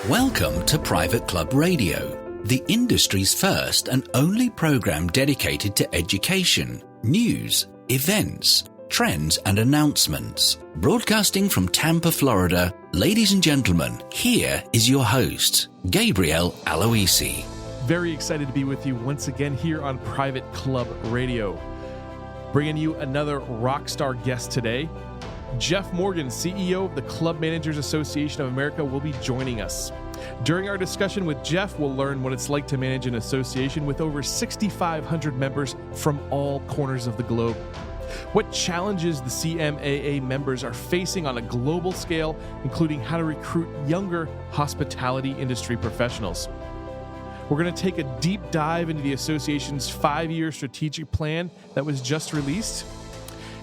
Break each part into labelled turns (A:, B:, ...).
A: Welcome to Private Club Radio, the industry's first and only program dedicated to education, news, events, trends and announcements. Broadcasting from Tampa, Florida, ladies and gentlemen, here is your host, Gabriel Aloisi.
B: Very excited to be with you once again here on Private Club Radio. Bringing you another rock star guest today. Jeff Morgan, CEO of the Club Managers Association of America, will be joining us. During our discussion with Jeff, we'll learn what it's like to manage an association with over 6,500 members from all corners of the globe. What challenges the CMAA members are facing on a global scale, including how to recruit younger hospitality industry professionals. We're going to take a deep dive into the association's 5-year strategic plan that was just released.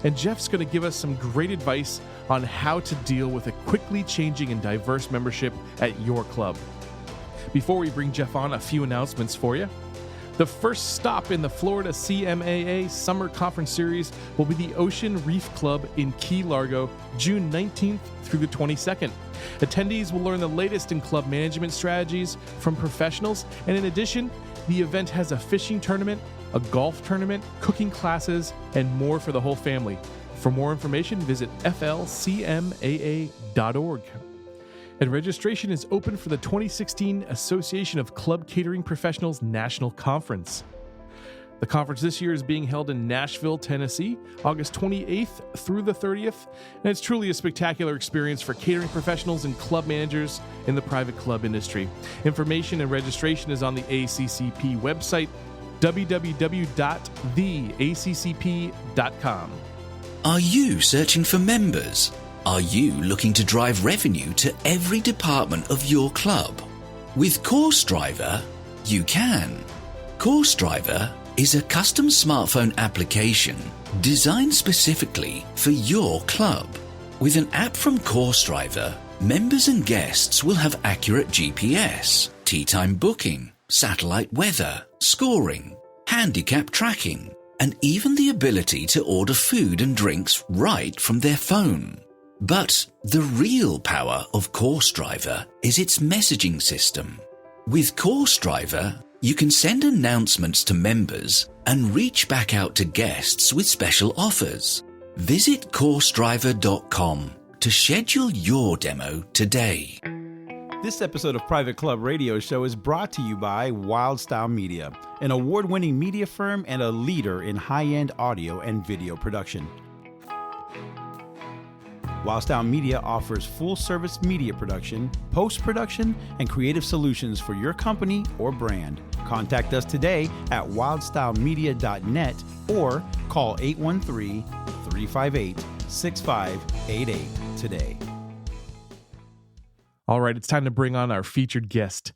B: And Jeff's going to give us some great advice on how to deal with a quickly changing and diverse membership at your club. Before we bring Jeff on, a few announcements for you. The first stop in the Florida CMAA Summer Conference Series will be the Ocean Reef Club in Key Largo, June 19th through the 22nd. Attendees will learn the latest in club management strategies from professionals, and in addition, the event has a fishing tournament, a golf tournament, cooking classes, and more for the whole family. For more information, visit flcmaa.org. And registration is open for the 2016 Association of Club Catering Professionals National Conference. The conference this year is being held in Nashville, Tennessee, August 28th through the 30th, and it's truly a spectacular experience for catering professionals and club managers in the private club industry. Information and registration is on the ACCP website, www.theaccp.com.
A: Are you searching for members? Are you looking to drive revenue to every department of your club? With Course Driver, you can. Course Driver is a custom smartphone application designed specifically for your club. With an app from Course Driver, members and guests will have accurate GPS, tee time booking, satellite weather, scoring, handicap tracking, and even the ability to order food and drinks right from their phone. But the real power of Course Driver is its messaging system. With Course Driver, you can send announcements to members and reach back out to guests with special offers. Visit CourseDriver.com to schedule your demo today.
C: This episode of Private Club Radio Show is brought to you by WildStyle Media, an award-winning media firm and a leader in high-end audio and video production. WildStyle Media offers full-service media production, post-production, and creative solutions for your company or brand. Contact us today at wildstylemedia.net or call 813-358-6588 today.
B: All right, it's time to bring on our featured guest.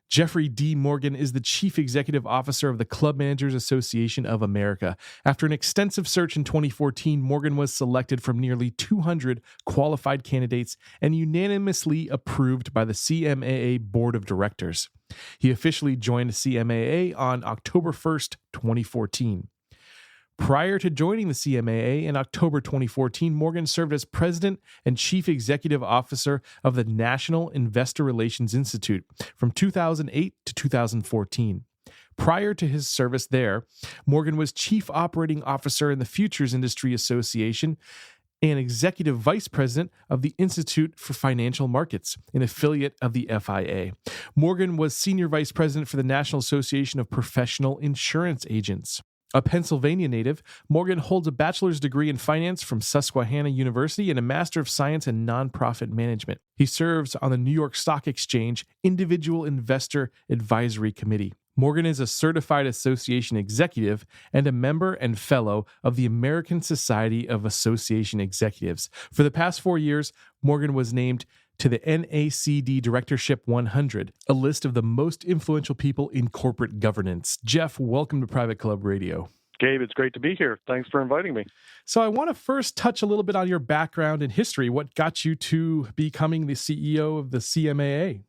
B: Jeffrey D. Morgan is the Chief Executive Officer of the Club Managers Association of America. After an extensive search in 2014, Morgan was selected from nearly 200 qualified candidates and unanimously approved by the CMAA Board of Directors. He officially joined CMAA on October 1st, 2014. Prior to joining the CMAA in October 2014, Morgan served as President and Chief Executive Officer of the National Investor Relations Institute from 2008 to 2014. Prior to his service there, Morgan was Chief Operating Officer in the Futures Industry Association and Executive Vice President of the Institute for Financial Markets, an affiliate of the FIA. Morgan was Senior Vice President for the National Association of Professional Insurance Agents. A Pennsylvania native, Morgan holds a bachelor's degree in finance from Susquehanna University and a Master of Science in Nonprofit Management. He serves on the New York Stock Exchange Individual Investor Advisory Committee. Morgan is a certified association executive and a member and fellow of the American Society of Association Executives. For the past 4 years, Morgan was named to the NACD Directorship 100, a list of the most influential people in corporate governance. Jeff, welcome to Private Club Radio.
D: Gabe, it's great to be here. Thanks for inviting me.
B: So I want to first touch a little bit on your background and history. What got you to becoming the CEO of the CMAA?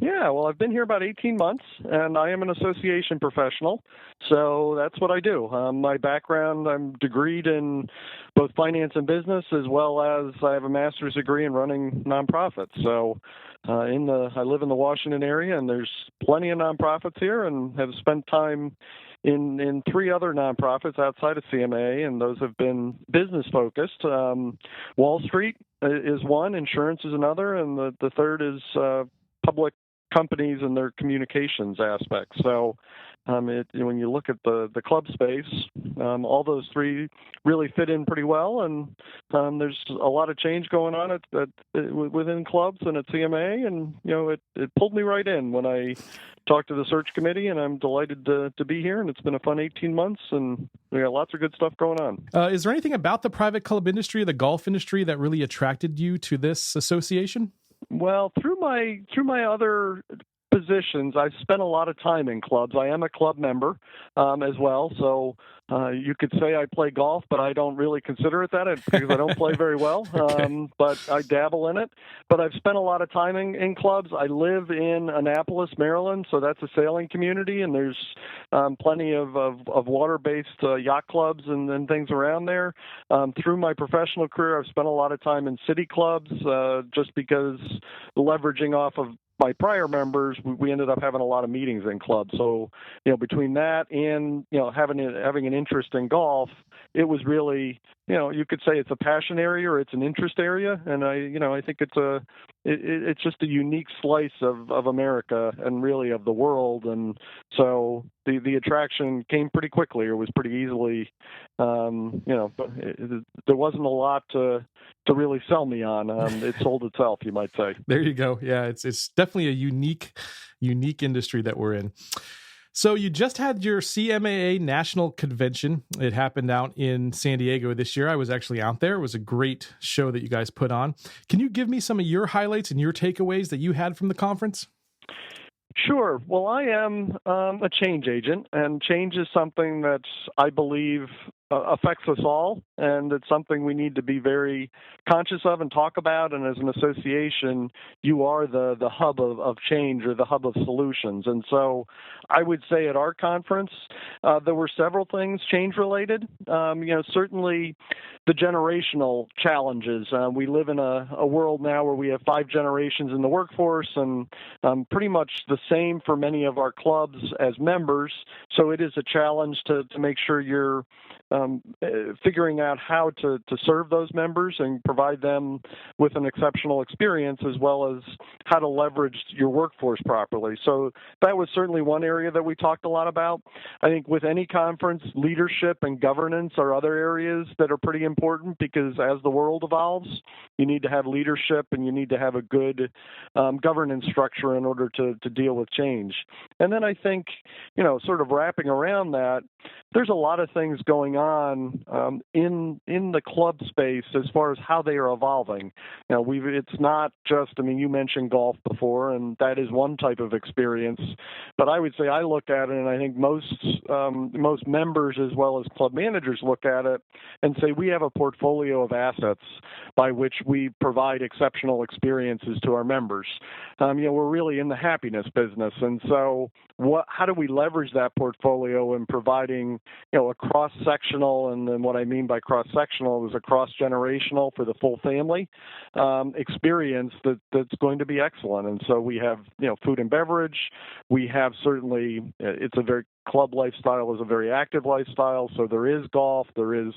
D: Yeah, well, I've been here about 18 months, and I am an association professional, so that's what I do. My background, I'm degreed in both finance and business, as well as I have a master's degree in running nonprofits. So I live in the Washington area, and there's plenty of nonprofits here, and have spent time in three other nonprofits outside of CMAA, and those have been business-focused. Wall Street is one, insurance is another, and the third is public companies and their communications aspects. So when you look at the club space, all those three really fit in pretty well, and there's a lot of change going on within clubs and at CMA, and it pulled me right in when I talked to the search committee, and I'm delighted to be here, and it's been a fun 18 months, and we got lots of good stuff going on.
B: Is there anything about the private club industry, the golf industry, that really attracted you to this association?
D: Well, through my other positions, I've spent a lot of time in clubs. I am a club member as well, so you could say I play golf, but I don't really consider it that because I don't play very well. Okay. But I dabble in it. But I've spent a lot of time in clubs. I live in Annapolis, Maryland, so that's a sailing community, and there's plenty of water-based yacht clubs and things around there. Through my professional career, I've spent a lot of time in city clubs just because leveraging off of my prior members, we ended up having a lot of meetings in clubs. So, between that and, having an interest in golf, it was really, you could say it's a passion area or it's an interest area. And I think it's just a unique slice of America and really of the world. And so the attraction came pretty quickly, or was pretty easily, there wasn't a lot to really sell me on. It sold itself, you might say.
B: There you go. Yeah, it's definitely a unique industry that we're in. So you just had your CMAA National Convention. It happened out in San Diego this year. I was actually out there. It was a great show that you guys put on. Can you give me some of your highlights and your takeaways that you had from the conference?
D: Sure. Well, I am a change agent, and change is something that I believe affects us all, and it's something we need to be very conscious of and talk about. And as an association, you are the hub of change, or the hub of solutions. And so I would say at our conference, there were several things change-related. Certainly the generational challenges. We live in a world now where we have 5 generations in the workforce, and pretty much the same for many of our clubs as members. So it is a challenge to make sure you're figuring out how to serve those members and provide them with an exceptional experience, as well as how to leverage your workforce properly. So that was certainly one area that we talked a lot about. I think with any conference, leadership and governance are other areas that are pretty important, because as the world evolves, you need to have leadership and you need to have a good governance structure in order to deal with change. And then I think, sort of wrapping around that, there's a lot of things going on in the club space as far as how they are evolving. It's not just, you mentioned golf before, and that is one type of experience. But I would say I look at it, and I think most members as well as club managers look at it and say we have a portfolio of assets by which we provide exceptional experiences to our members. We're really in the happiness business, and so how do we leverage that portfolio in providing a cross-sectional, and then what I mean by cross-sectional is a cross-generational for the full family experience that's going to be excellent. And so we have food and beverage. We have certainly, it's a very club lifestyle is a very active lifestyle, so there is golf, there is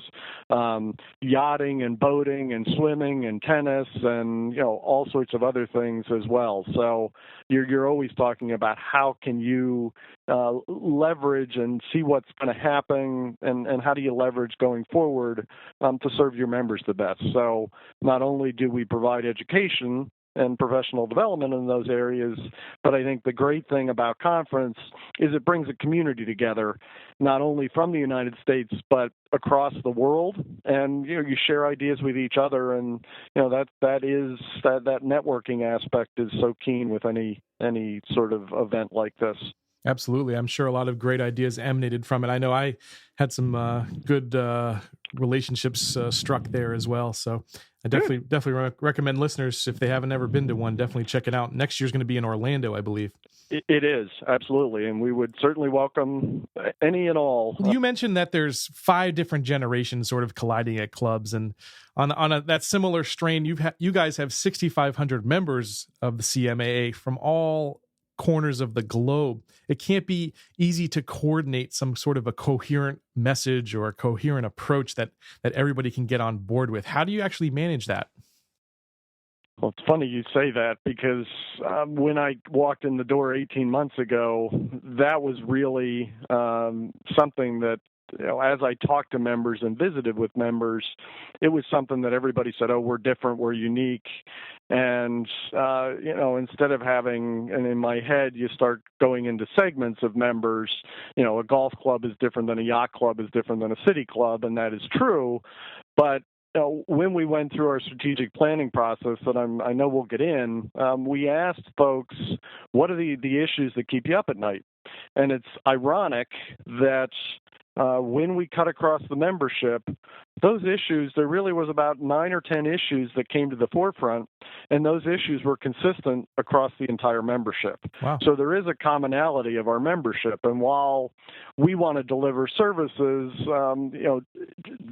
D: yachting and boating and swimming and tennis and all sorts of other things as well. So you're always talking about how can you leverage and see what's going to happen, and how do you leverage going forward to serve your members the best. So not only do we provide education and professional development in those areas, but I think the great thing about conference is it brings a community together, not only from the United States, but across the world. And, you share ideas with each other, and, that networking aspect is so keen with any sort of event like this.
B: Absolutely. I'm sure a lot of great ideas emanated from it. I know I had some good relationships struck there as well. So I definitely recommend listeners, if they haven't ever been to one, definitely check it out. Next year's going to be in Orlando, I believe.
D: It is, absolutely, and we would certainly welcome any and all.
B: You mentioned that there's 5 different generations sort of colliding at clubs, and on that similar strain, you guys have 6,500 members of the CMAA from all corners of the globe. It can't be easy to coordinate some sort of a coherent message or a coherent approach that everybody can get on board with. How do you actually manage that?
D: Well, it's funny you say that because when I walked in the door 18 months ago, that was really something that, as I talked to members and visited with members, it was something that everybody said, oh, we're different, we're unique. And, instead of having, and in my head, you start going into segments of members, a golf club is different than a yacht club is different than a city club, and that is true. But when we went through our strategic planning process that I know we'll get in, we asked folks, what are the issues that keep you up at night? And it's ironic that when we cut across the membership, those issues, there really was about 9 or 10 issues that came to the forefront, and those issues were consistent across the entire membership.
B: Wow.
D: So there is a commonality of our membership, and while we want to deliver services,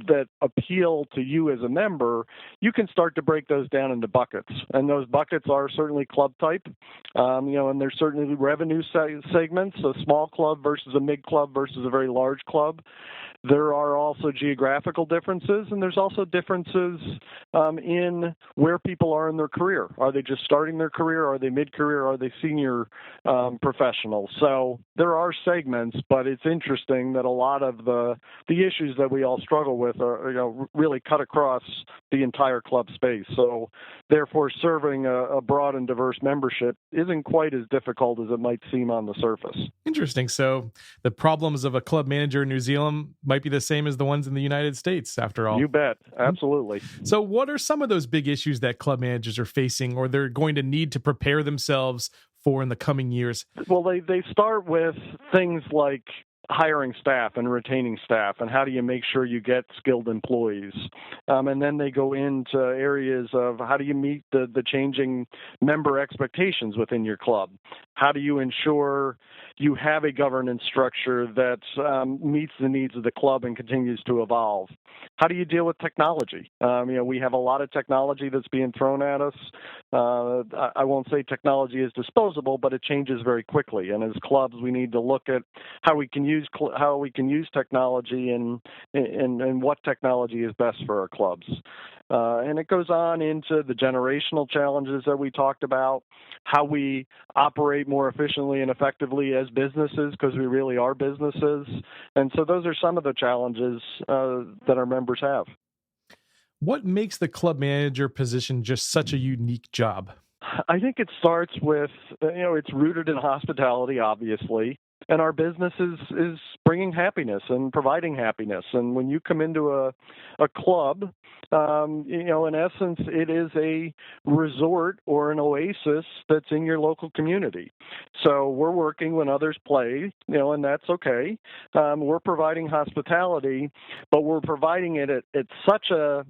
D: that appeal to you as a member, you can start to break those down into buckets, and those buckets are certainly club type, and there's certainly revenue segments, a small club versus a mid club versus a very large club. There are also geographical differences, and there's also differences in where people are in their career. Are they just starting their career? Are they mid-career? Are they senior professionals? So there are segments, but it's interesting that a lot of the issues that we all struggle with are really cut across the entire club space. So therefore, serving a broad and diverse membership isn't quite as difficult as it might seem on the surface.
B: Interesting. So the problems of a club manager in New Zealand might be the same as the ones in the United States, after all.
D: You bet. Absolutely.
B: So what are some of those big issues that club managers are facing or they're going to need to prepare themselves for in the coming years?
D: Well, they start with things like hiring staff and retaining staff, and how do you make sure you get skilled employees? And then they go into areas of how do you meet the changing member expectations within your club? How do you ensure you have a governance structure that meets the needs of the club and continues to evolve? How do you deal with technology? We have a lot of technology that's being thrown at us. I won't say technology is disposable, but it changes very quickly. And as clubs, we need to look at how we can use technology and what technology is best for our clubs. And it goes on into the generational challenges that we talked about, how we operate more efficiently and effectively as businesses, because we really are businesses. And so those are some of the challenges that our members have.
B: What makes the club manager position just such a unique job?
D: I think it starts with, it's rooted in hospitality, obviously. And our business is bringing happiness and providing happiness. And when you come into a club, in essence, it is a resort or an oasis that's in your local community. So we're working when others play, and that's okay. We're providing hospitality, but we're providing it at such a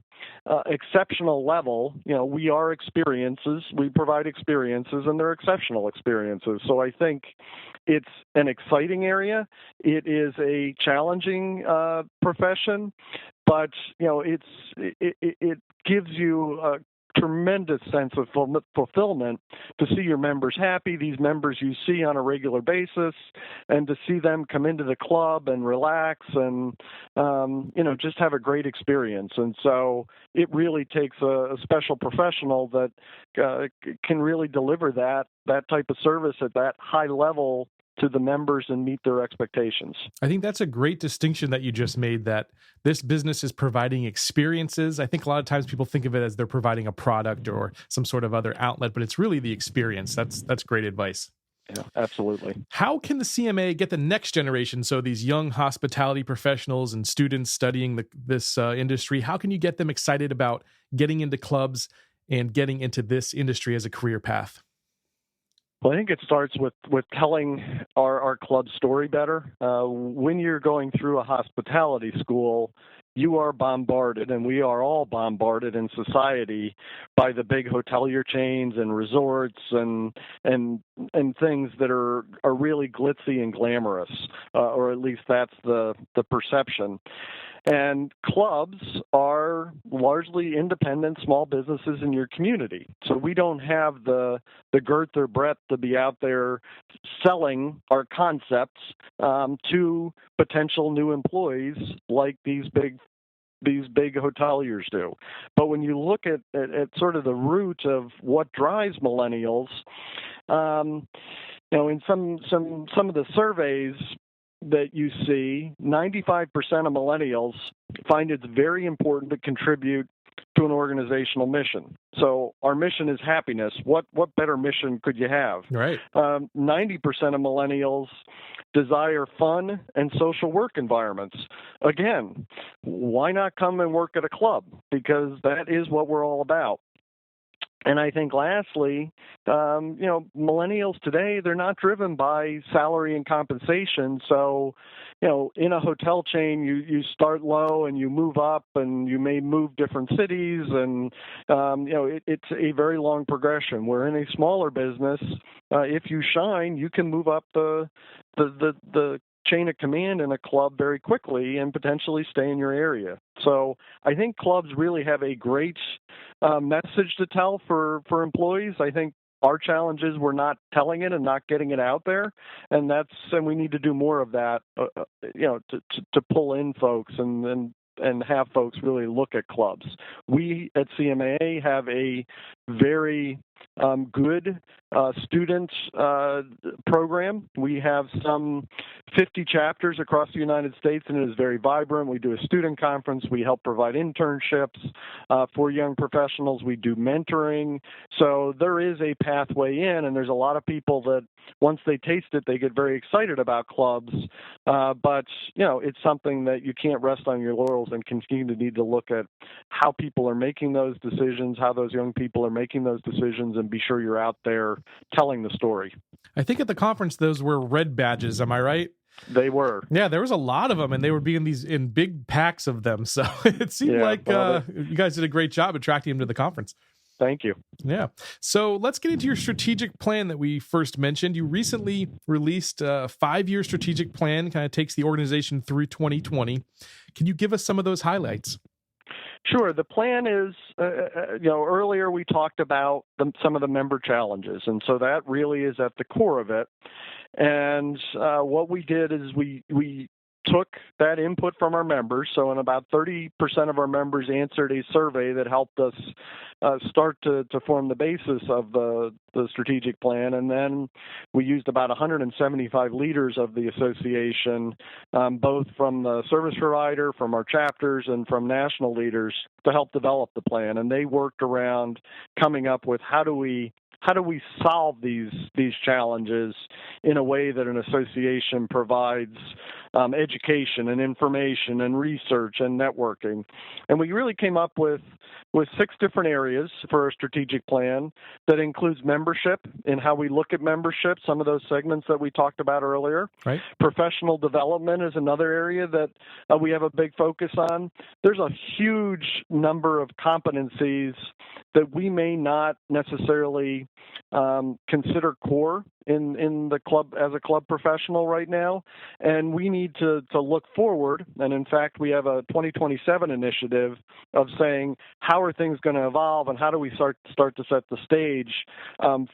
D: exceptional level. We are experiences. We provide experiences, and they're exceptional experiences. So I think it's an exciting area. It is a challenging profession, but it gives you a tremendous sense of fulfillment to see your members happy, these members you see on a regular basis, and to see them come into the club and relax and just have a great experience. And so it really takes a special professional that can really deliver that type of service at that high level to the members and meet their expectations.
B: I think that's a great distinction that you just made, that this business is providing experiences. I think a lot of times people think of it as they're providing a product or some sort of other outlet, but it's really the experience. That's great advice.
D: Yeah, absolutely.
B: How can the CMA get the next generation, so these young hospitality professionals and students studying this industry, how can you get them excited about getting into clubs and getting into this industry as a career path?
D: Well, I think it starts with telling our club story better. When you're going through a hospitality school, you are bombarded, and we are all bombarded in society by the big hotelier chains and resorts and things that are really glitzy and glamorous, or at least that's the perception. And clubs are largely independent small businesses in your community. So we don't have the girth or breadth to be out there selling our concepts to potential new employees like these big hoteliers do. But when you look at sort of the root of what drives millennials, in some of the surveys that you see, 95% of millennials find it's very important to contribute to an organizational mission. So our mission is happiness. What better mission could you have?
B: Right.
D: 90% of millennials desire fun and social work environments. Again, why not come and work at a club? Because that is what we're all about. And I think lastly, millennials today, they're not driven by salary and compensation. So, in a hotel chain, you start low and you move up and you may move different cities. And, it's a very long progression. Where in a smaller business, if you shine, you can move up the chain of command in a club very quickly and potentially stay in your area. So I think clubs really have a great message to tell for employees. I think our challenge is we're not telling it and not getting it out there, and we need to do more of that, to pull in folks and have folks really look at clubs. We at CMAA have a very good student program. We have some 50 chapters across the United States, and it is very vibrant. We do a student conference. We help provide internships for young professionals. We do mentoring. So there is a pathway in, and there's a lot of people that once they taste it, they get very excited about clubs. But, it's something that you can't rest on your laurels and continue to need to look at how people are making those decisions, how those young people are making those decisions, and be sure you're out there telling the story.
B: I think at the conference, those were red badges. Am I right?
D: They were.
B: Yeah, there was a lot of them, and they were being in big packs of them. So it seemed like you guys did a great job attracting them to the conference.
D: Thank you.
B: Yeah. So let's get into your strategic plan that we first mentioned. You recently released a 5-year strategic plan, kind of takes the organization through 2020. Can you give us some of those highlights?
D: Sure. The plan is, earlier we talked about some of the member challenges, and so that really is at the core of it. And what we did is we took that input from our members. So, and about 30% of our members answered a survey that helped us start to form the basis of the strategic plan. And then we used about 175 leaders of the association, both from the service provider, from our chapters, and from national leaders to help develop the plan. And they worked around coming up with how do we solve these challenges in a way that an association provides education and information and research and networking? And we really came up with 6 different areas for a strategic plan that includes membership and how we look at membership, some of those segments that we talked about earlier.
B: Right.
D: Professional development is another area that we have a big focus on. There's a huge number of competencies that we may not necessarily consider core in the club as a club professional right now, and we need to look forward. And in fact, we have a 2027 initiative of saying how are things going to evolve and how do we start to set the stage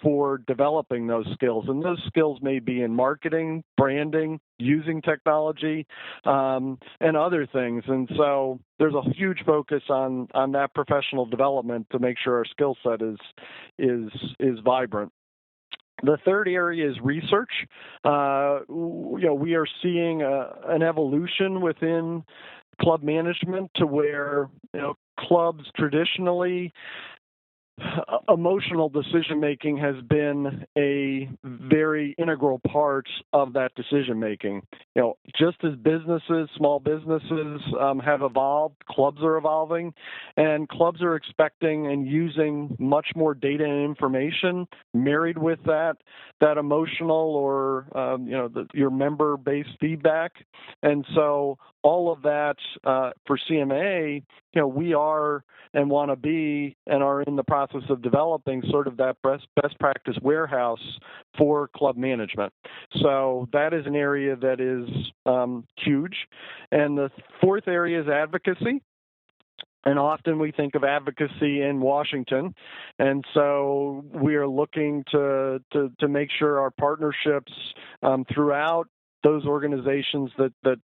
D: for developing those skills. And those skills may be in marketing, branding, using technology, and other things. And so there's a huge focus on that professional development to make sure our skill set is vibrant. The third area is research. We are seeing an evolution within club management to where clubs traditionally, emotional decision making has been a very integral part of that decision making. just as small businesses have evolved, clubs are evolving, and clubs are expecting and using much more data and information married with that emotional or your member-based feedback. And so all of that for CMAA, we are and want to be and are in the process of developing sort of that best practice warehouse for club management. So that is an area that is huge. And the fourth area is advocacy. And often we think of advocacy in Washington, and so we are looking to make sure our partnerships throughout those organizations that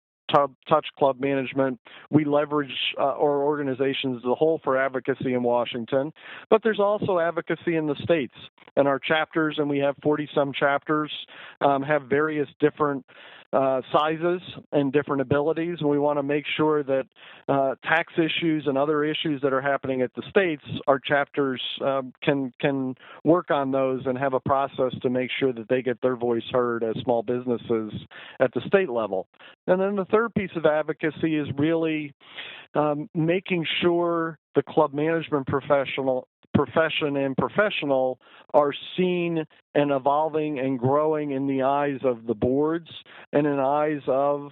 D: touch club management, we leverage our organizations as a whole for advocacy in Washington. But there's also advocacy in the states, and our chapters, and we have 40-some chapters, have various different sizes and different abilities, and we want to make sure that tax issues and other issues that are happening at the states, our chapters can work on those and have a process to make sure that they get their voice heard as small businesses at the state level. And then the third piece of advocacy is really making sure the club management profession and professional are seen and evolving and growing in the eyes of the boards and in eyes of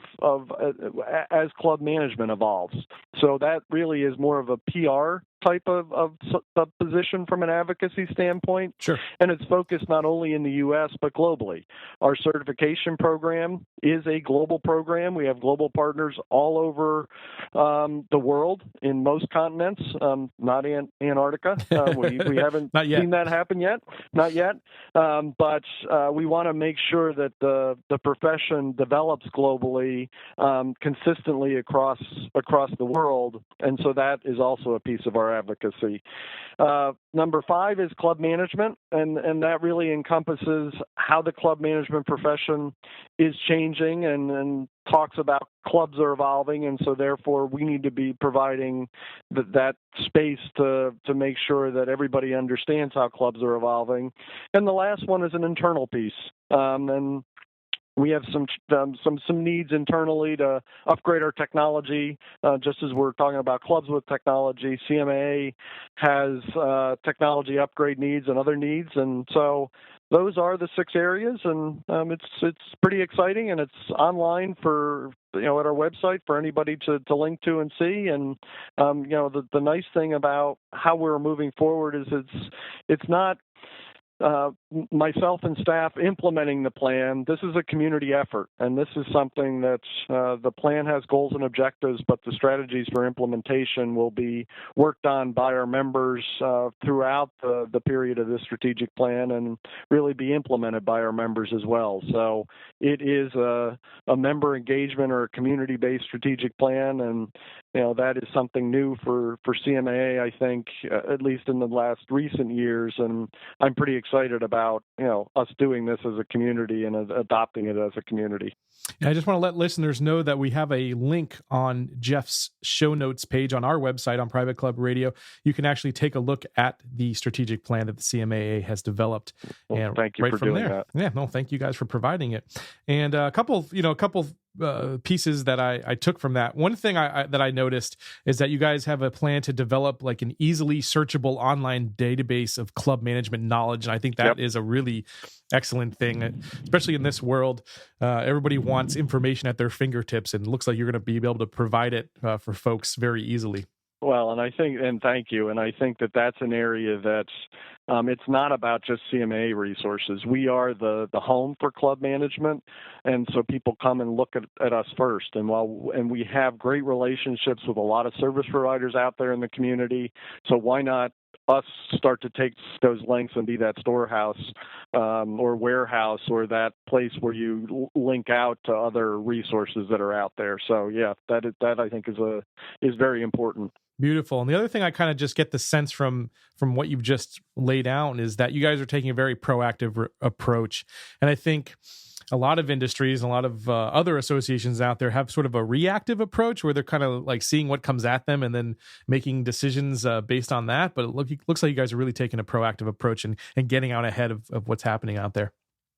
D: as club management evolves. So that really is more of a PR type of position from an advocacy standpoint.
B: Sure.
D: And it's focused not only in the U.S., but globally. Our certification program is a global program. We have global partners all over the world in most continents, not Antarctica. We haven't seen that happen yet. Not yet. But we want to make sure that the profession develops globally, consistently across the world. And so that is also a piece of our advocacy. Number 5 is club management, and that really encompasses how the club management profession is changing and talks about clubs are evolving, and so therefore we need to be providing that space to make sure that everybody understands how clubs are evolving. And the last one is an internal piece, and we have some needs internally to upgrade our technology. Just as we're talking about clubs with technology, CMAA has technology upgrade needs and other needs, and so those are the 6 areas, and it's pretty exciting, and it's online for at our website for anybody to link to and see. And the nice thing about how we're moving forward is it's not myself and staff implementing the plan. This is a community effort, and this is something that the plan has goals and objectives, but the strategies for implementation will be worked on by our members throughout the period of this strategic plan and really be implemented by our members as well. So it is a member engagement or a community-based strategic plan, and that is something new for CMAA, I think, at least in the last recent years, and I'm pretty excited about us doing this as a community and adopting it as a community.
B: I just want to let listeners know that we have a link on Jeff's show notes page on our website on Private Club Radio. You can actually take a look at the strategic plan that the CMAA has developed.
D: Well,
B: and
D: thank you
B: right
D: for
B: from
D: doing
B: there.
D: that.
B: Yeah, no, thank you guys for providing it. And a couple pieces that I took from that. One thing that I noticed is that you guys have a plan to develop like an easily searchable online database of club management knowledge, and I think that is a really excellent thing, especially in this world. Everybody wants information at their fingertips, and it looks like you're going to be able to provide it for folks very easily.
D: Well, and thank you. And I think that that's an area that it's not about just CMAA resources. We are the home for club management, and so people come and look at us first. And we have great relationships with a lot of service providers out there in the community, so why not us start to take those lengths and be that storehouse or warehouse or that place where you link out to other resources that are out there. So yeah, that I think is very important.
B: Beautiful. And the other thing I kind of just get the sense from what you've just laid out is that you guys are taking a very proactive approach. And I think a lot of industries, a lot of other associations out there have sort of a reactive approach where they're kind of like seeing what comes at them and then making decisions based on that. But it looks like you guys are really taking a proactive approach and getting out ahead of what's happening out there.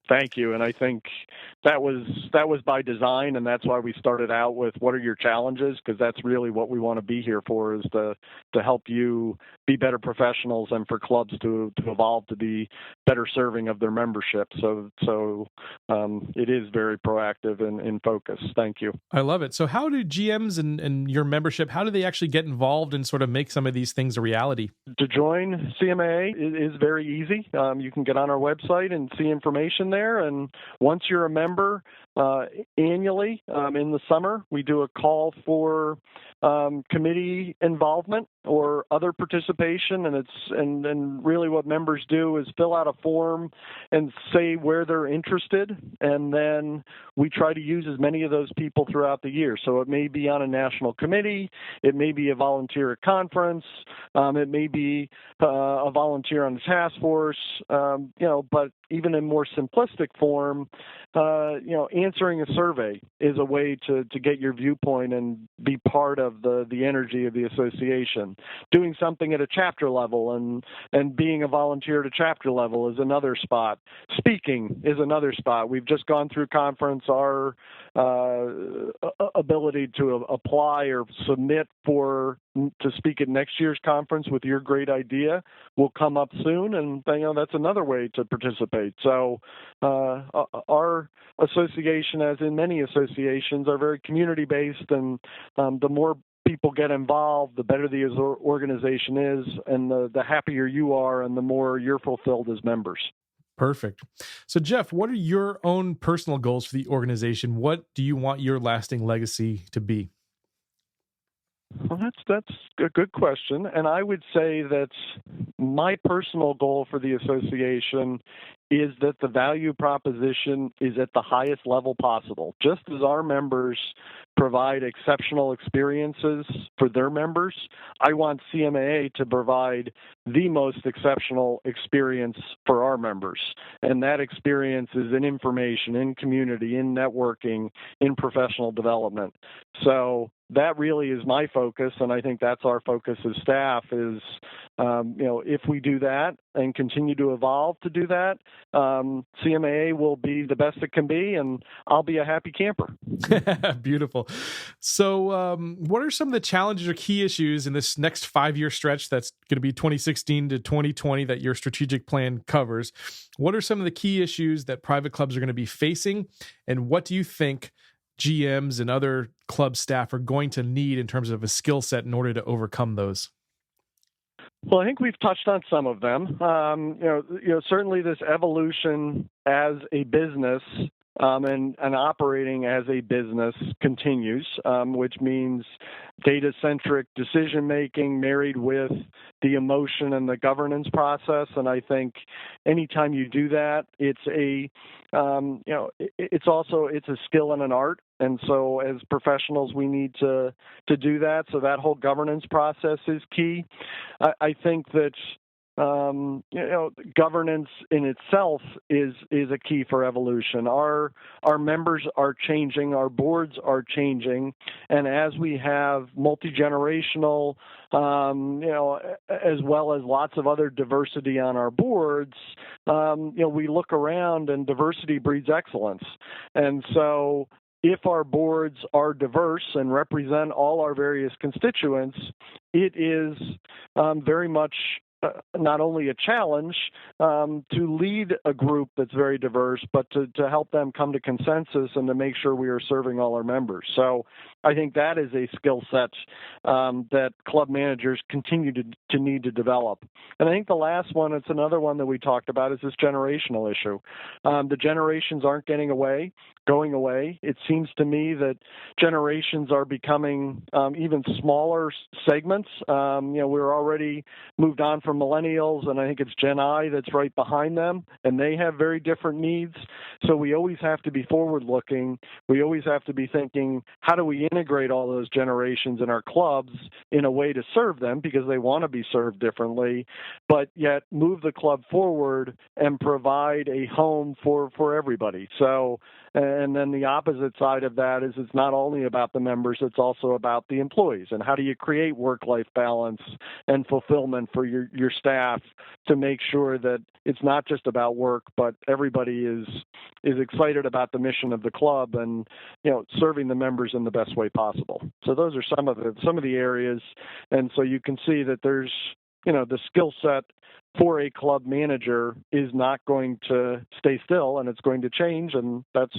D: Thank you. And I think that was by design, and that's why we started out with what are your challenges, because that's really what we want to be here for, is to help you be better professionals and for clubs to evolve to be better serving of their membership. So it is very proactive and in focus. Thank you.
B: I love it. So how do GMs and your membership, how do they actually get involved and sort of make some of these things a reality?
D: To join CMAA is very easy. You can get on our website and see information there. And once you're a member, annually in the summer, we do a call for committee involvement or other participation, and really what members do is fill out a form and say where they're interested, and then we try to use as many of those people throughout the year. So it may be on a national committee, it may be a volunteer at conference, it may be a volunteer on the task force, but even in more simplistic form, answering a survey is a way to get your viewpoint and be part of the energy of the association. Doing something at a chapter level and being a volunteer at a chapter level is another spot. Speaking is another spot. We've just gone through conference. Our ability to apply or submit to speak at next year's conference with your great idea will come up soon, and that's another way to participate. So our association, as in many associations, are very community-based, and the more people get involved, the better the organization is, and the happier you are, and the more you're fulfilled as members.
B: Perfect. So, Jeff, what are your own personal goals for the organization? What do you want your lasting legacy to be?
D: Well, that's a good question. And I would say that my personal goal for the association is that the value proposition is at the highest level possible. Just as our members provide exceptional experiences for their members, I want CMAA to provide the most exceptional experience for our members. And that experience is in information, in community, in networking, in professional development. So that really is my focus, and I think that's our focus as staff is, if we do that and continue to evolve to do that, CMAA will be the best it can be, and I'll be a happy camper.
B: Beautiful. So what are some of the challenges or key issues in this next 5-year stretch that's going to be 2016 to 2020 that your strategic plan covers? What are some of the key issues that private clubs are going to be facing, and what do you think GMs and other club staff are going to need in terms of a skill set in order to overcome those?
D: Well, I think we've touched on some of them. Certainly this evolution as a business and operating as a business continues, which means data-centric decision-making married with the emotion and the governance process. And I think anytime you do that, it's a skill and an art. And so as professionals, we need to do that. So that whole governance process is key. I think that governance in itself is a key for evolution. Our members are changing, our boards are changing, and as we have multi-generational, as well as lots of other diversity on our boards, we look around and diversity breeds excellence. And so if our boards are diverse and represent all our various constituents, it is very much not only a challenge to lead a group that's very diverse, but to help them come to consensus and to make sure we are serving all our members. So I think that is a skill set that club managers continue to need to develop. And I think the last one, it's another one that we talked about, is this generational issue. The generations aren't going away. It seems to me that generations are becoming even smaller segments. We're already moved on from millennials, and I think it's Gen I that's right behind them, and they have very different needs. So we always have to be forward-looking. We always have to be thinking, how do we integrate all those generations in our clubs in a way to serve them, because they want to be served differently, but yet move the club forward and provide a home for everybody. So And then the opposite side of that is it's not only about the members, it's also about the employees. And how do you create work-life balance and fulfillment for your staff to make sure that it's not just about work, but everybody is excited about the mission of the club and, serving the members in the best way possible. So those are some of the areas. And so you can see that there's, the skill set for a club manager is not going to stay still, and it's going to change. And that's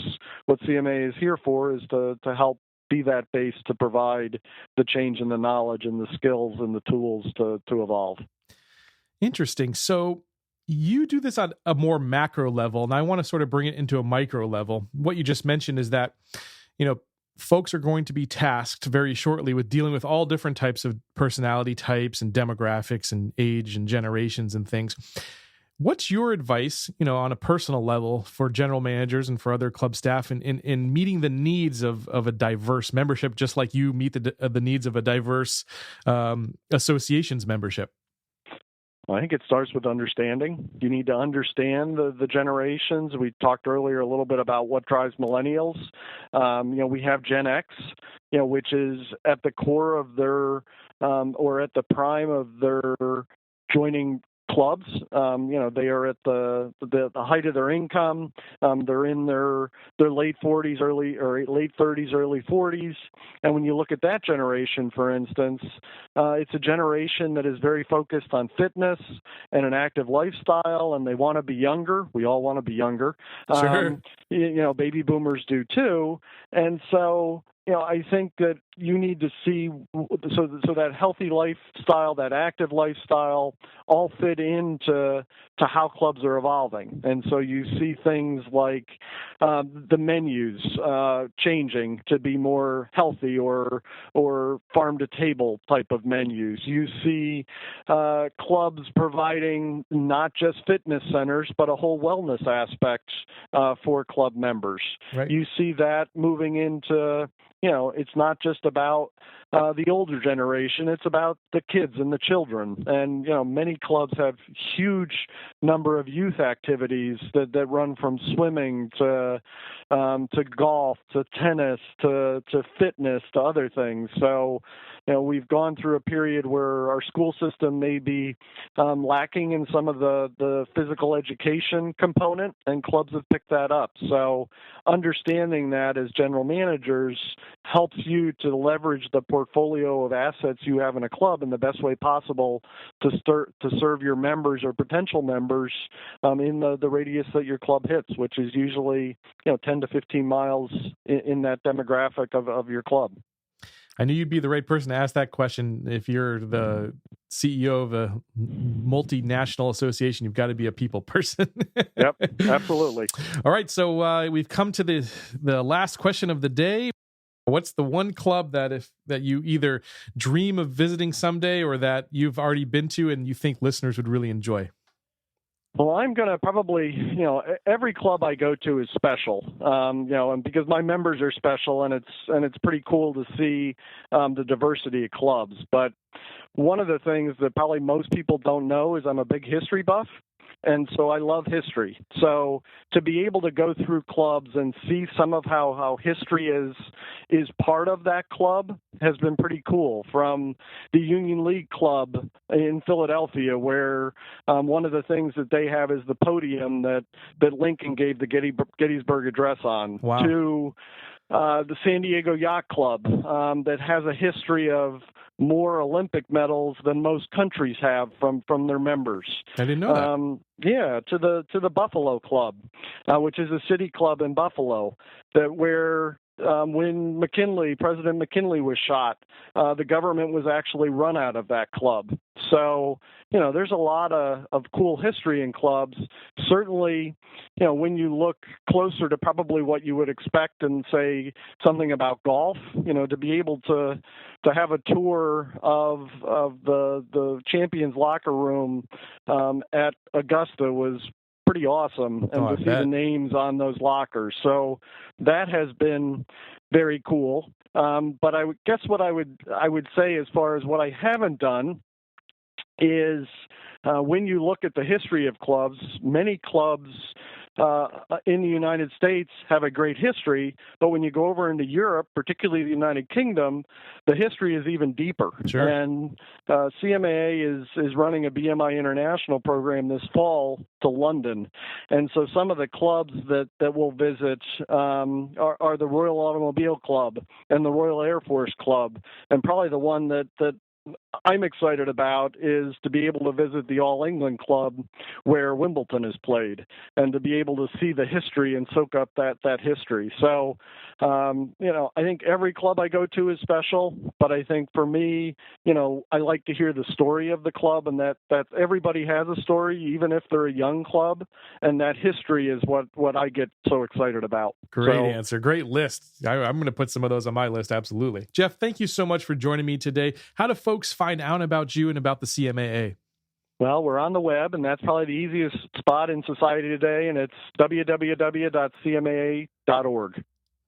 D: what CMA is here for, is to help be that base to provide the change in the knowledge and the skills and the tools to evolve.
B: Interesting. So you do this on a more macro level, and I want to sort of bring it into a micro level. What you just mentioned is that, folks are going to be tasked very shortly with dealing with all different types of personality types and demographics and age and generations and things. What's your advice, on a personal level for general managers and for other club staff in meeting the needs of a diverse membership, just like you meet the needs of a diverse association's membership?
D: I think it starts with understanding. You need to understand the generations. We talked earlier a little bit about what drives millennials. We have Gen X, which is at the core of their or at the prime of their joining clubs. They are at the height of their income. They're in their late 40s, late 30s, early 40s. And when you look at that generation, for instance, it's a generation that is very focused on fitness and an active lifestyle, and they want to be younger. We all want to be younger.
B: Sure.
D: Baby boomers do too. And so, I think that you need to see so that healthy lifestyle, that active lifestyle, all fit into how clubs are evolving. And so you see things like the menus changing to be more healthy or farm to table type of menus. You see clubs providing not just fitness centers, but a whole wellness aspect for club members.
B: Right.
D: You see that moving into, it's not just about the older generation, it's about the kids and the children. And, many clubs have huge number of youth activities that run from swimming to golf, to tennis, to fitness, to other things. So, we've gone through a period where our school system may be lacking in some of the physical education component, and clubs have picked that up. So understanding that as general managers helps you to leverage the portfolio of assets you have in a club in the best way possible to serve your members or potential members in the radius that your club hits, which is usually 10 to 15 miles in that demographic of your club.
B: I knew you'd be the right person to ask that question. If you're the CEO of a multinational association, you've got to be a people person.
D: Yep, absolutely.
B: All right, so we've come to the last question of the day. What's the one club that you either dream of visiting someday or that you've already been to and you think listeners would really enjoy?
D: Well, I'm going to probably, every club I go to is special, and because my members are special, and it's pretty cool to see the diversity of clubs. But one of the things that probably most people don't know is I'm a big history buff. And so I love history. So to be able to go through clubs and see some of how history is part of that club has been pretty cool. From the Union League Club in Philadelphia, where one of the things that they have is the podium that Lincoln gave the Gettysburg Address on.
B: Wow.
D: To the San Diego Yacht Club that has a history of more Olympic medals than most countries have from their members.
B: I didn't know that.
D: Yeah, to the Buffalo Club, which is a city club in Buffalo, where when President McKinley was shot, the government was actually run out of that club. So, there's a lot of cool history in clubs. Certainly, when you look closer to probably what you would expect and say something about golf, to be able to have a tour of the Champions locker room at Augusta was pretty awesome, and to see the names on those lockers. So that has been very cool. But I guess what I would say as far as what I haven't done is when you look at the history of clubs, many clubs in the United States have a great history, but when you go over into Europe, particularly the United Kingdom, the history is even deeper.
B: Sure.
D: And CMAA is running a BMI International program this fall to London. And so some of the clubs that we'll visit are the Royal Automobile Club and the Royal Air Force Club. And probably the one that I'm excited about is to be able to visit the All England Club where Wimbledon is played and to be able to see the history and soak up that history. So, I think every club I go to is special, but I think for me, I like to hear the story of the club, and that everybody has a story, even if they're a young club, and that history is what I get so excited about.
B: Great answer. Great list. I'm going to put some of those on my list. Absolutely. Jeff, thank you so much for joining me today. How do folks find out about you and about the CMAA?
D: Well, we're on the web, and that's probably the easiest spot in society today, and it's www.cmaa.org.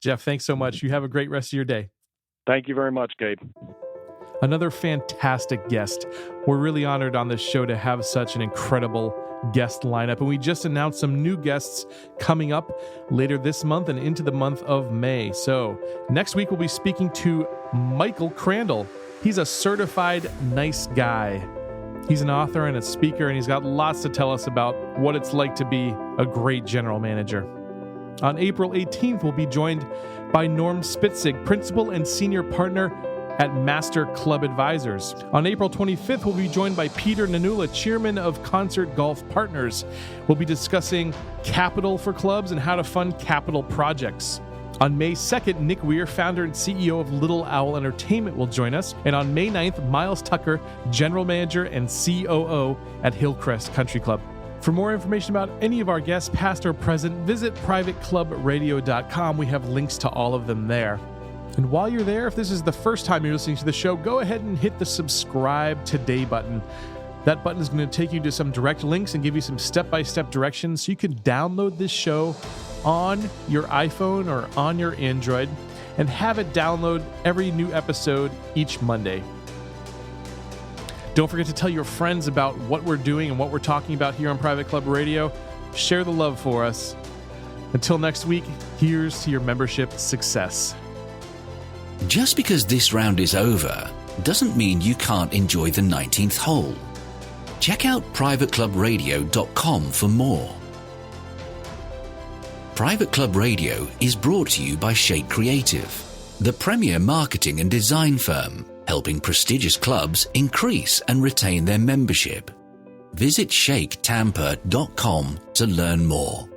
B: Jeff, thanks so much. You have a great rest of your day.
D: Thank you very much, Gabe.
B: Another fantastic guest. We're really honored on this show to have such an incredible guest lineup, and we just announced some new guests coming up later this month and into the month of May. So next week we'll be speaking to Michael Crandall. He's a certified nice guy. He's an author and a speaker, and he's got lots to tell us about what it's like to be a great general manager. On April 18th, we'll be joined by Norm Spitzig, principal and senior partner at Master Club Advisors. On April 25th, we'll be joined by Peter Nanula, chairman of Concert Golf Partners. We'll be discussing capital for clubs and how to fund capital projects. On May 2nd, Nick Weir, founder and CEO of Little Owl Entertainment, will join us. And on May 9th, Miles Tucker, general manager and COO at Hillcrest Country Club. For more information about any of our guests, past or present, visit privateclubradio.com. We have links to all of them there. And while you're there, if this is the first time you're listening to the show, go ahead and hit the subscribe today button. That button is going to take you to some direct links and give you some step-by-step directions so you can download this show on your iPhone or on your Android and have it download every new episode each Monday. Don't forget to tell your friends about what we're doing and what we're talking about here on Private Club Radio. Share the love for us. Until next week, here's to your membership success.
A: Just because this round is over doesn't mean you can't enjoy the 19th hole. Check out privateclubradio.com for more. Private Club Radio is brought to you by Shake Creative, the premier marketing and design firm, helping prestigious clubs increase and retain their membership. Visit shaketampa.com to learn more.